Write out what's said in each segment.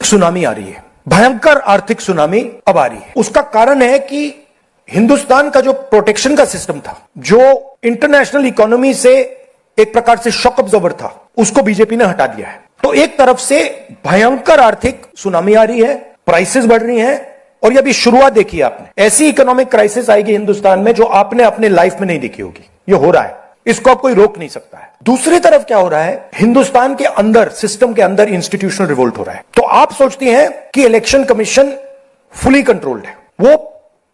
Tsunami आ रही है, भयंकर आर्थिक सुनामी अब आ रही है। उसका कारण है कि हिंदुस्तान का जो प्रोटेक्शन का सिस्टम था, जो इंटरनेशनल इकोनॉमी से एक प्रकार से शॉक अब्जॉर्बर था, उसको बीजेपी ने हटा दिया है। तो एक तरफ से भयंकर आर्थिक सुनामी आ रही है, प्राइसेस बढ़ रही हैं, और ये अभी शुरुआत देखी आपने। ऐसी इकोनॉमिक क्राइसिस आएगी हिंदुस्तान में जो आपने अपने लाइफ में नहीं देखी होगी। ये हो रहा है, इसको आप कोई रोक नहीं सकता है। दूसरी तरफ क्या हो रहा है, हिंदुस्तान के अंदर, सिस्टम के अंदर इंस्टीट्यूशनल रिवोल्ट हो रहा है। तो आप सोचती हैं कि इलेक्शन कमीशन फुली कंट्रोल्ड है, वो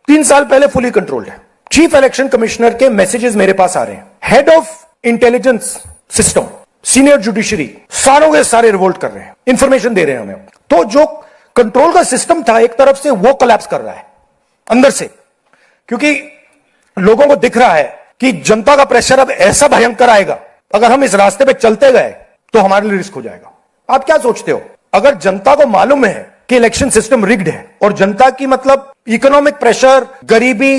3 साल पहले फुली कंट्रोल्ड है। चीफ इलेक्शन कमिश्नर के मैसेजेस मेरे पास आ रहे हैं, head of intelligence system, senior judiciary, सारों के सारे रिवोल्ट कर रहे हैं, इंफॉर्मेशन दे रहे हैं हमें। तो जो कंट्रोल का सिस्टम था एक तरफ से, वो कोलैप्स कर रहा है अंदर से, क्योंकि लोगों को दिख रहा है कि जनता का प्रेशर अब ऐसा भयंकर आएगा, अगर हम इस रास्ते पे चलते गए तो हमारे लिए रिस्क हो जाएगा। आप क्या सोचते हो, अगर जनता को मालूम है कि इलेक्शन सिस्टम रिग्ड है और जनता की मतलब इकोनॉमिक प्रेशर, गरीबी,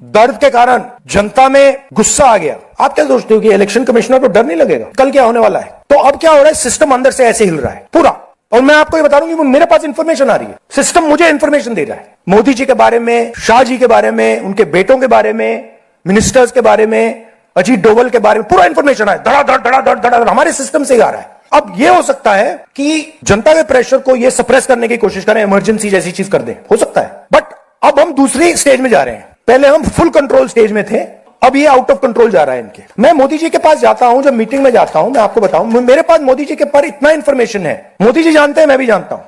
दर्द के कारण जनता में गुस्सा आ गया, आप क्या सोचते हो कि इलेक्शन कमिश्नर को डर नहीं लगेगा कल क्या होने वाला है? तो अब क्या हो रहा है, सिस्टम अंदर से ऐसे हिल रहा है पूरा। और मैं आपको ये बता दूं कि मेरे पास इंफॉर्मेशन आ रही है, सिस्टम मुझे इंफॉर्मेशन दे रहा है, मोदी जी के बारे में, शाह जी के बारे में, उनके बेटों के बारे में, मिनिस्टर्स के बारे में, अजीत डोवल के बारे में पूरा इंफॉर्मेशन है, धड़ा हमारे सिस्टम से आ रहा है। अब यह हो सकता है कि जनता के प्रेशर को यह सप्रेस करने की कोशिश करें, इमरजेंसी जैसी चीज कर दें, हो सकता है। बट अब हम दूसरी स्टेज में जा रहे हैं, पहले हम फुल कंट्रोल स्टेज में थे, अब ये आउट ऑफ कंट्रोल जा रहा है इनके। मैं मोदी जी के पास जाता हूं, जब मीटिंग में जाता हूं, मैं आपको बताऊं, मेरे पास मोदी जी के पर इतना इंफॉर्मेशन है, मोदी जी जानते हैं, मैं भी जानता हूं।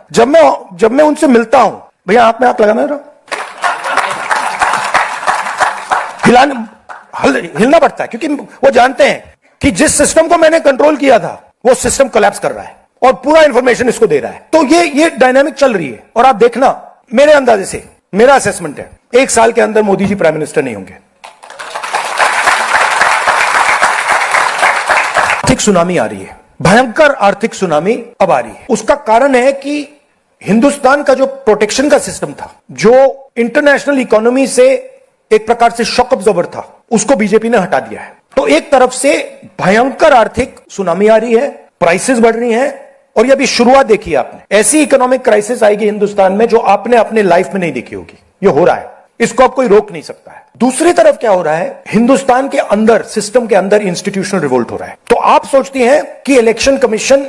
जब मैं उनसे मिलता हूं, भैया आप में आप लगाना रहा, हिलना पड़ता है, क्योंकि वो जानते हैं कि जिस सिस्टम को मैंने कंट्रोल किया था वो सिस्टम कोलैप्स कर रहा है और पूरा इंफॉर्मेशन इसको दे रहा है। तो ये डायनामिक चल रही है। और आप देखना, मेरे अंदाजे से, मेरा असेसमेंट है, 1 साल के अंदर मोदी जी प्राइम मिनिस्टर नहीं होंगे। आर्थिक सुनामी आ रही है, भयंकर आर्थिक सुनामी अब आ रही है। उसका कारण है कि हिंदुस्तान का जो प्रोटेक्शन का सिस्टम था, जो इंटरनेशनल इकोनॉमी से एक प्रकार से शॉक अब्जॉर्बर था, उसको बीजेपी ने हटा दिया है। तो एक तरफ से भयंकर आर्थिक सुनामी आ रही है, प्राइसेस बढ़ रही हैं, और ये अभी शुरुआत देखी है आपने। ऐसी इकोनॉमिक क्राइसिस आएगी हिंदुस्तान में जो आपने अपने लाइफ में नहीं देखी होगी। ये हो रहा है, इसको आप कोई रोक नहीं सकता है। दूसरी तरफ क्या हो रहा है, हिंदुस्तान के अंदर, सिस्टम के अंदर इंस्टीट्यूशनल रिवोल्ट हो रहा है। तो आप सोचती हैं कि इलेक्शन कमीशन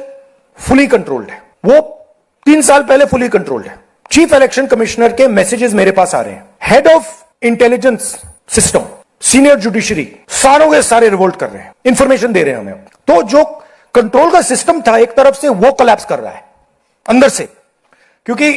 फुली कंट्रोल्ड है, वो 3 साल पहले फुली कंट्रोल्ड है। चीफ इलेक्शन कमिश्नर के मैसेजेस मेरे पास आ रहे हैं, head of intelligence system, senior judiciary, सारों के सारे रिवोल्ट कर रहे हैं, इंफॉर्मेशन दे रहे हैं हमें। तो जो कंट्रोल का सिस्टम था एक तरफ से, वो कोलैप्स कर रहा है अंदर से, क्योंकि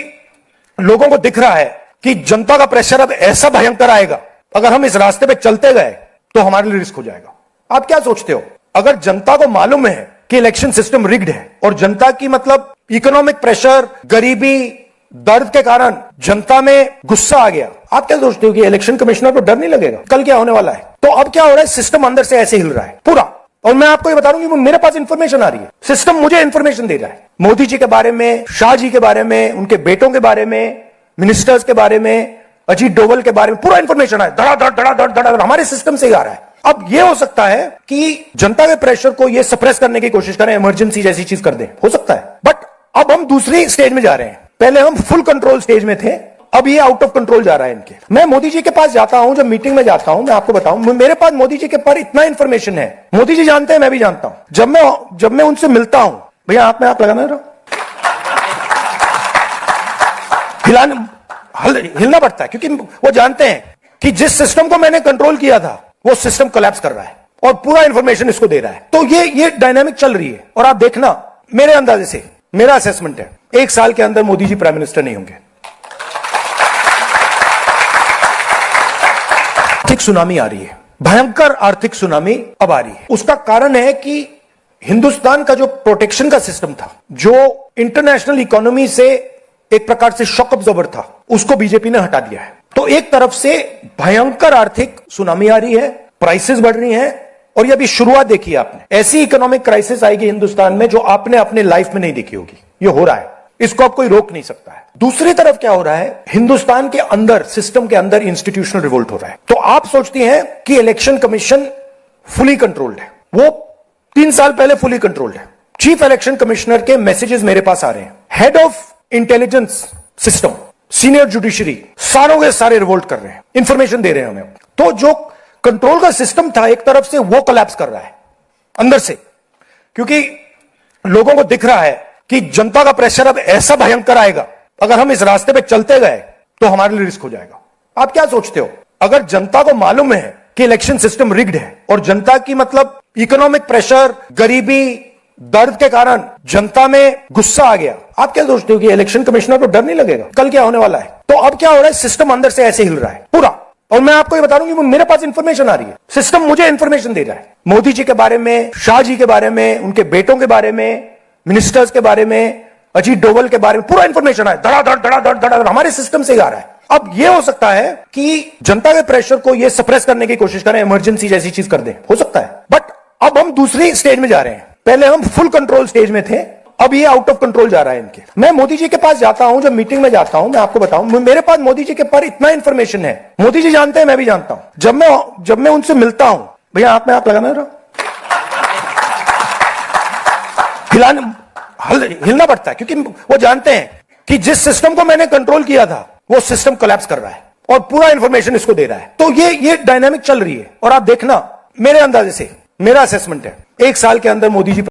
लोगों को दिख रहा है कि जनता का प्रेशर अब ऐसा भयंकर आएगा, अगर हम इस रास्ते पे चलते गए तो हमारे लिए रिस्क हो जाएगा। आप क्या सोचते हो, अगर जनता को मालूम है कि इलेक्शन सिस्टम रिग्ड है और जनता की मतलब इकोनॉमिक प्रेशर, गरीबी, दर्द के कारण जनता में गुस्सा आ गया, आप क्या सोचते हो कि इलेक्शन कमिश्नर को डर नहीं लगेगा कल क्या होने वाला है? तो अब क्या हो रहा है, सिस्टम अंदर से ऐसे हिल रहा है पूरा। और मैं आपको ये बता दूं कि मेरे पास इंफॉर्मेशन आ रही है, सिस्टम मुझे इंफॉर्मेशन दे रहा है, मोदी जी के बारे में, शाह जी के बारे में, उनके बेटों के बारे में, मिनिस्टर्स के बारे में, अजीत डोवल के बारे में पूरा इंफॉर्मेशन है, धड़ा हमारे सिस्टम से आ रहा है। अब यह हो सकता है कि जनता के प्रेशर को यह सप्रेस करने की कोशिश करें, इमरजेंसी जैसी चीज कर दें, हो सकता है। बट अब हम दूसरी स्टेज में जा रहे हैं, पहले हम फुल कंट्रोल स्टेज में थे, अब ये आउट ऑफ कंट्रोल जा रहा है इनके। मैं मोदी जी के पास जाता हूं, जब मीटिंग में जाता हूं, मैं आपको बताऊं, मेरे पास मोदी जी के पर इतना इंफॉर्मेशन है, मोदी जी जानते हैं, मैं भी जानता हूं। जब मैं उनसे मिलता हूं, भैया आप में आप लगाना रहा, हिलना पड़ता है, क्योंकि वो जानते हैं कि जिस सिस्टम को मैंने कंट्रोल किया था वो सिस्टम कोलैप्स कर रहा है और पूरा इंफॉर्मेशन इसको दे रहा है। तो ये डायनामिक चल रही है। और आप देखना, मेरे अंदाजे से, मेरा असेसमेंट है, 1 साल के अंदर मोदी जी प्राइम मिनिस्टर नहीं होंगे। आर्थिक सुनामी आ रही है, भयंकर आर्थिक सुनामी अब आ रही है। उसका कारण है कि हिंदुस्तान का जो प्रोटेक्शन का सिस्टम था, जो इंटरनेशनल इकोनॉमी से एक प्रकार से शॉक अब्जॉर्बर था, उसको बीजेपी ने हटा दिया है। तो एक तरफ से भयंकर आर्थिक सुनामी आ रही है, प्राइसेस बढ़ रही हैं, और ये अभी शुरुआत देखी है आपने। ऐसी इकोनॉमिक क्राइसिस आएगी हिंदुस्तान में जो आपने अपने लाइफ में नहीं देखी होगी। ये हो रहा है, इसको आप कोई रोक नहीं सकता है। दूसरी तरफ क्या हो रहा है, हिंदुस्तान के अंदर, सिस्टम के अंदर इंस्टीट्यूशनल रिवोल्ट हो रहा है। तो आप सोचती हैं कि इलेक्शन कमीशन फुली कंट्रोल्ड है, वो 3 साल पहले फुली कंट्रोल्ड है। चीफ इलेक्शन कमिश्नर के मैसेजेस मेरे पास आ रहे हैं, head of intelligence system, senior judiciary, सारों के सारे रिवोल्ट कर रहे हैं, इंफॉर्मेशन दे रहे हैं हमें। तो जो कंट्रोल का सिस्टम था एक तरफ से, वो कोलैप्स कर रहा है अंदर से, क्योंकि लोगों को दिख रहा है कि जनता का प्रेशर अब ऐसा भयंकर आएगा, अगर हम इस रास्ते पे चलते गए तो हमारे लिए रिस्क हो जाएगा। आप क्या सोचते हो, अगर जनता को मालूम है कि इलेक्शन सिस्टम रिग्ड है और जनता की मतलब इकोनॉमिक प्रेशर, गरीबी, दर्द के कारण जनता में गुस्सा आ गया, आप क्या सोचते हो कि इलेक्शन कमिश्नर को डर नहीं लगेगा कल क्या होने वाला है? तो अब क्या हो रहा है, सिस्टम अंदर से ऐसे हिल रहा है पूरा। और मैं आपको ये बता दूं कि मेरे पास इंफॉर्मेशन आ रही है, सिस्टम मुझे इंफॉर्मेशन दे रहा है, मोदी जी के बारे में, शाह जी के बारे में, उनके बेटों के बारे में, मिनिस्टर्स के बारे में, अजीत डोवल के बारे में, पूरा इंफॉर्मेशन है, धड़ाधड़ हमारे सिस्टम से ही आ रहा है। अब यह हो सकता है कि जनता के प्रेशर को यह सप्रेस करने की कोशिश करें, इमरजेंसी जैसी चीज कर दें, हो सकता है। बट अब हम दूसरी स्टेज में जा रहे हैं, पहले हम फुल कंट्रोल स्टेज में थे, अब ये आउट ऑफ कंट्रोल जा रहा है इनके। मैं मोदी जी के पास जाता हूं, जब मीटिंग में जाता हूं, मैं आपको बताऊं, मेरे पास मोदी जी के पास इतना इंफॉर्मेशन है, मोदी जी जानते हैं, मैं भी जानता हूं। जब मैं उनसे मिलता हूं, भैया आप में आप लगाना रहा, हिलना पड़ता है, क्योंकि वो जानते हैं कि जिस सिस्टम को मैंने कंट्रोल किया था वो सिस्टम कोलैप्स कर रहा है और पूरा इंफॉर्मेशन इसको दे रहा है। तो ये डायनामिक चल रही है। और आप देखना, मेरे अंदाजे से, मेरा असेसमेंट है, 1 साल के अंदर मोदी जी